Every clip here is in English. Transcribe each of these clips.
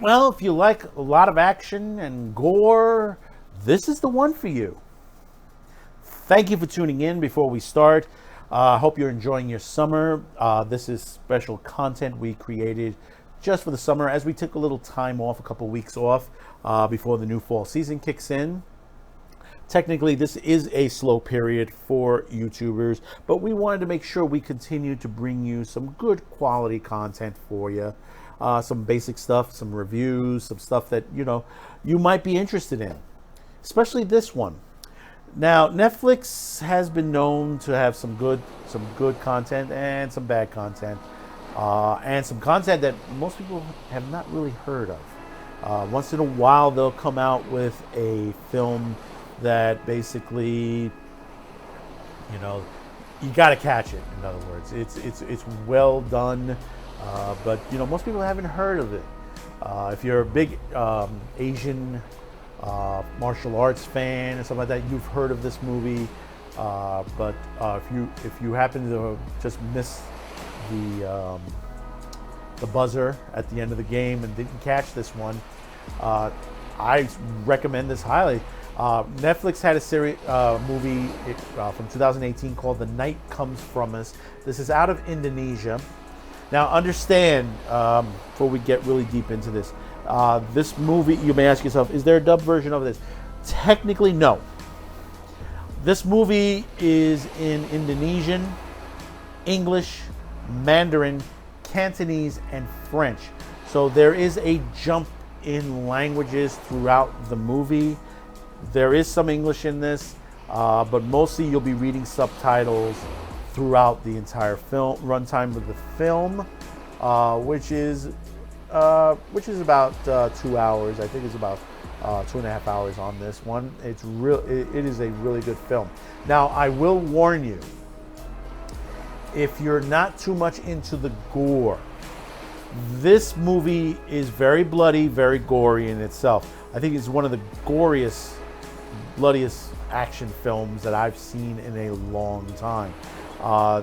Well, if you like a lot of action and gore, this is the one for you. Thank you for tuning in. Before we start, I hope you're enjoying your summer. This is special content we created just for the summer as we took a little time off, a couple weeks off before the new fall season kicks in. Technically, this is a slow period for YouTubers, but we wanted to make sure we continue to bring you some good quality content for you. Some basic stuff, some reviews, some stuff that you might be interested in, especially this one. Now, Netflix has been known to have some good content and some bad content, and some content that most people have not really heard of. Once in a while, they'll come out with a film that basically, you got to catch it. In other words, it's well done, but most people haven't heard of it. If you're a big Asian martial arts fan or something like that, you've heard of this movie. But if you happen to just miss the buzzer at the end of the game and didn't catch this one, I recommend this highly. Netflix had a series movie from 2018 called The Night Comes From Us. This is out of Indonesia. Now, understand, before we get really deep into this, this movie, you may ask yourself, is there a dubbed version of this? Technically, no. This movie is in Indonesian, English, Mandarin, Cantonese, and French. So there is a jump in languages throughout the movie. There is some English in this, but mostly you'll be reading subtitles throughout the entire film runtime of the film, which is about 2 hours. I think it's about 2.5 hours on this one. It is a really good film. Now, I will warn you, if you're not too much into the gore, this movie is very bloody, very gory in itself. I think it's one of the goriest, bloodiest action films that I've seen in a long time. A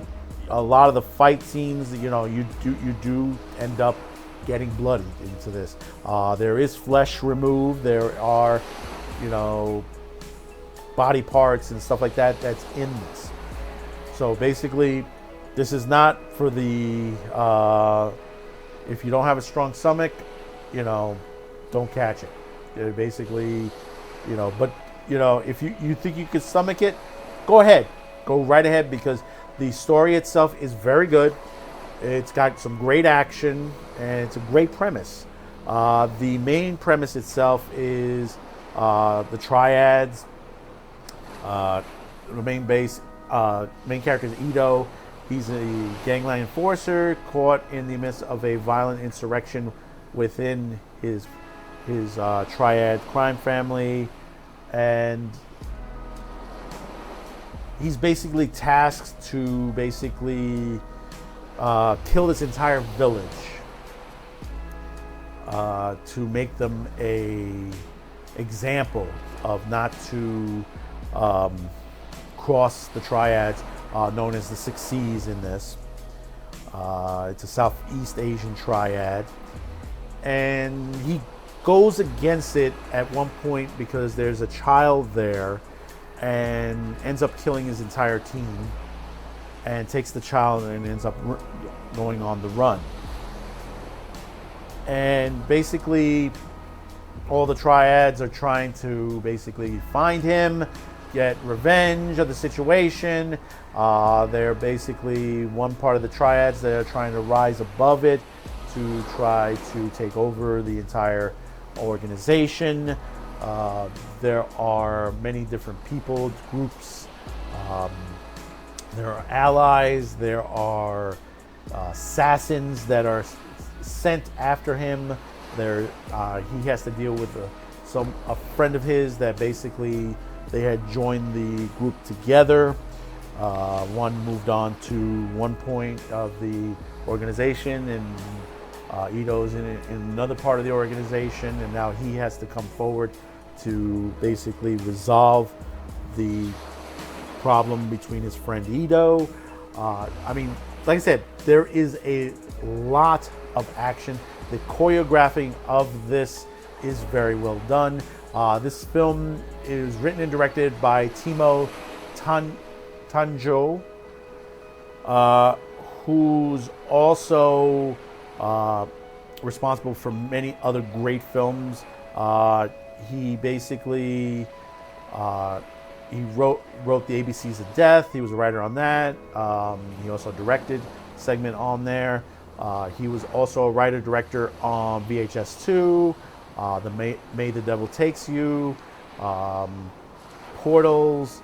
lot of the fight scenes, you do end up getting bloody into this. There is flesh removed. There are, body parts and stuff like that that's in this. So basically, this is not for the if you don't have a strong stomach, don't catch it. Basically, but if you think you could stomach it, go ahead. Go right ahead, because the story itself is very good. It's got some great action, and it's a great premise. The main premise itself is the triads. The main character is Ito. He's a gangland enforcer caught in the midst of a violent insurrection within his triad crime family, and he's basically tasked to kill this entire village to make them a example of not to cross the triads, known as the 6 C's in this. It's a Southeast Asian triad, and he goes against it at one point because there's a child there, and ends up killing his entire team, and takes the child and ends up going on the run. And basically, all the triads are trying to basically find him, get revenge of the situation. They're basically one part of the triads that are trying to rise above it to try to take over the entire organization. There are many different people, groups. There are allies. There are assassins that are sent after him. He has to deal with a friend of his that basically they had joined the group together. One moved on to one point of the organization, and Ito's in another part of the organization, and now he has to come forward to basically resolve the problem between his friend Ito. Like I said, there is a lot of action. The choreographing of this is very well done. This film is written and directed by Timo Tanjo, who's also responsible for many other great films. He basically he wrote the ABCs of Death. He was a writer on that. He also directed a segment on there. He was also a writer-director on VHS 2, the May the Devil Takes You, Portals.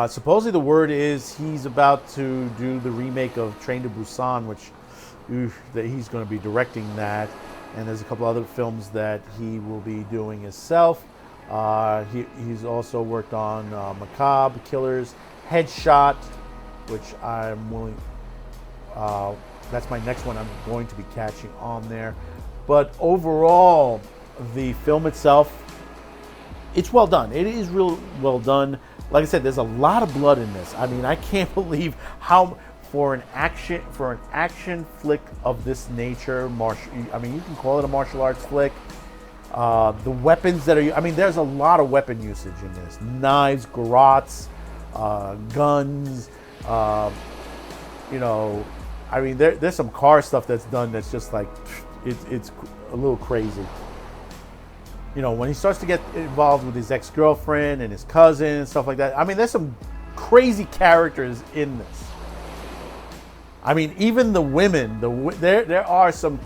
Supposedly the word is he's about to do the remake of Train to Busan, which that he's going to be directing that. And there's a couple other films that he will be doing himself. He's also worked on Macabre, Killers, Headshot, which I'm willing... that's my next one I'm going to be catching on there. But overall, the film itself, it's well done. It is real well done. Like I said, there's a lot of blood in this. I mean, I can't believe how... For an action flick of this nature, I mean, you can call it a martial arts flick. The weapons that are, I mean, there's a lot of weapon usage in this. Knives, garrotes, guns, you know, I mean, there's some car stuff that's done that's just like, it's a little crazy. You know, when he starts to get involved with his ex-girlfriend and his cousin and stuff like that, I mean, there's some crazy characters in this. I mean, even the women, there are some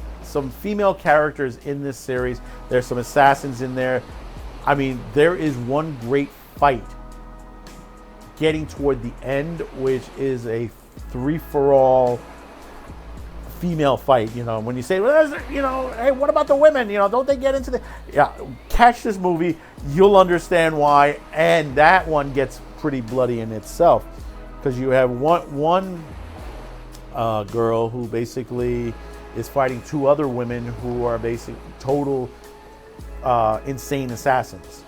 female characters in this series. There's some assassins in there. I mean, there is one great fight getting toward the end, which is a three-for-all female fight. You know, when you say, well, you know, hey, what about the women? You know, don't they get into the... Yeah, catch this movie. You'll understand why. And that one gets pretty bloody in itself. Because you have one girl who basically is fighting two other women who are basically total insane assassins.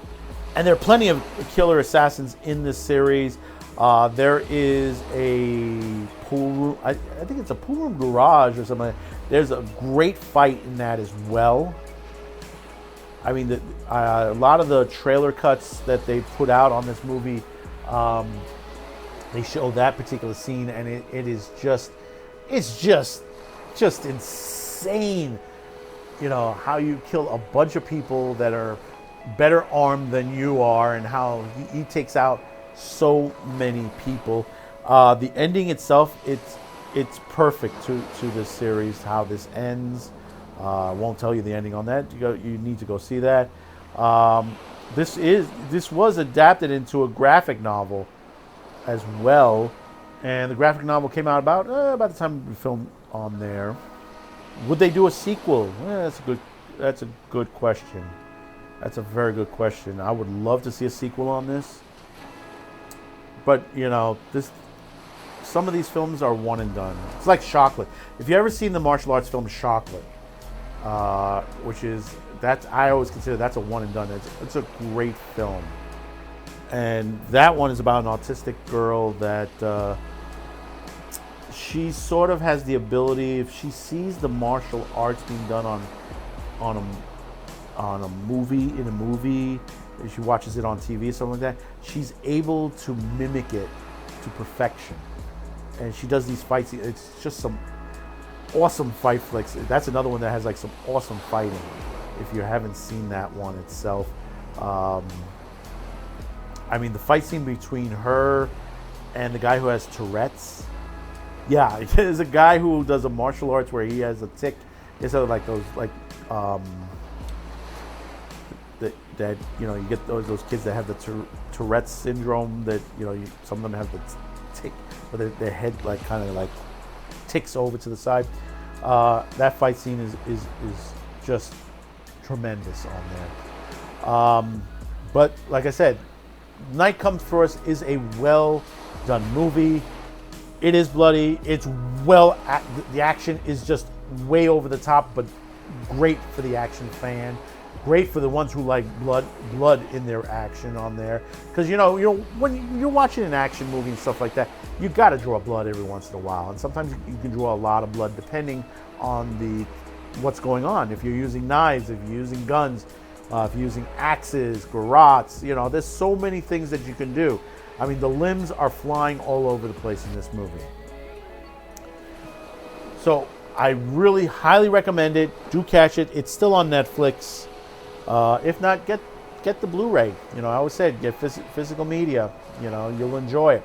And there are plenty of killer assassins in this series. There is a pool room, I think it's a pool room garage or something. There's a great fight in that as well. I mean, a lot of the trailer cuts that they put out on this movie, they show that particular scene, and it's just insane, you know, how you kill a bunch of people that are better armed than you are, and how he takes out so many people. The ending itself, it's perfect to this series, how this ends. I won't tell you the ending on that. You need to go see that. This was adapted into a graphic novel as well. And the graphic novel came out about the time we filmed on there. Would they do a sequel? That's a good question. That's a very good question. I would love to see a sequel on this. But, you know, some of these films are one and done. It's like Chocolate. If you ever seen the martial arts film Chocolate, I always consider that's a one and done. It's a great film. And that one is about an autistic girl that she sort of has the ability, if she sees the martial arts being done on a movie, if she watches it on TV or something like that, she's able to mimic it to perfection. And she does these fights. It's just some awesome fight flicks. That's another one that has like some awesome fighting, if you haven't seen that one itself. I mean, the fight scene between her and the guy who has Tourette's. Yeah, there's a guy who does a martial arts where he has a tic. It's sort of like those, like, that you know, you get those kids that have the Tourette's syndrome. That, you know, some of them have the tick, where their head like kind of like ticks over to the side. That fight scene is just tremendous on there. But like I said, Night Comes For Us is a well done movie. It is bloody. It's the action is just way over the top, but great for the action fan. Great for the ones who like blood in their action on there. Because you know when you're watching an action movie and stuff like that, you got to draw blood every once in a while, and sometimes you can draw a lot of blood depending on what's going on. If you're using knives, if you're using guns, if you're using axes, garrots, you know, there's so many things that you can do. I mean, the limbs are flying all over the place in this movie. So I really highly recommend it. Do catch it. It's still on Netflix. If not, get the Blu-ray. You know, I always said get physical media. You know, you'll enjoy it.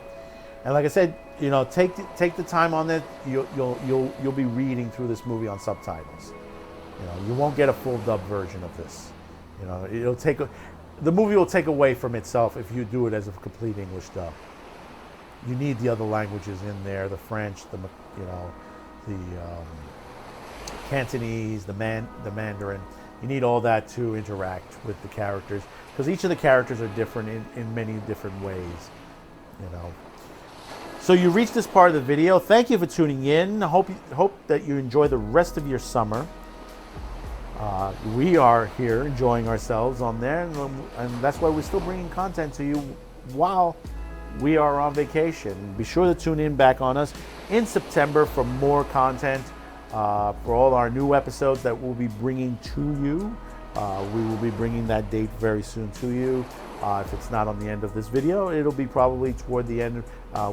And like I said, you know, take the time on it. You'll be reading through this movie on subtitles. You know, you won't get a full dub version of this. You know, the movie will take away from itself if you do it as a complete English dub. You need the other languages in there: the French, the Cantonese, the Mandarin. You need all that to interact with the characters, because each of the characters are different in many different ways. You know. So you reached this part of the video. Thank you for tuning in. Hope that you enjoy the rest of your summer. We are here enjoying ourselves on there, and that's why we're still bringing content to you while we are on vacation. Be sure to tune in back on us in September for more content, for all our new episodes that we'll be bringing to you. We will be bringing that date very soon to you. If it's not on the end of this video, it'll be probably toward the end.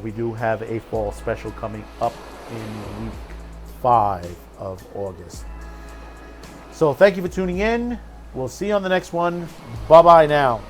We do have a fall special coming up in week 5 of August. So thank you for tuning in. We'll see you on the next one. Bye-bye now.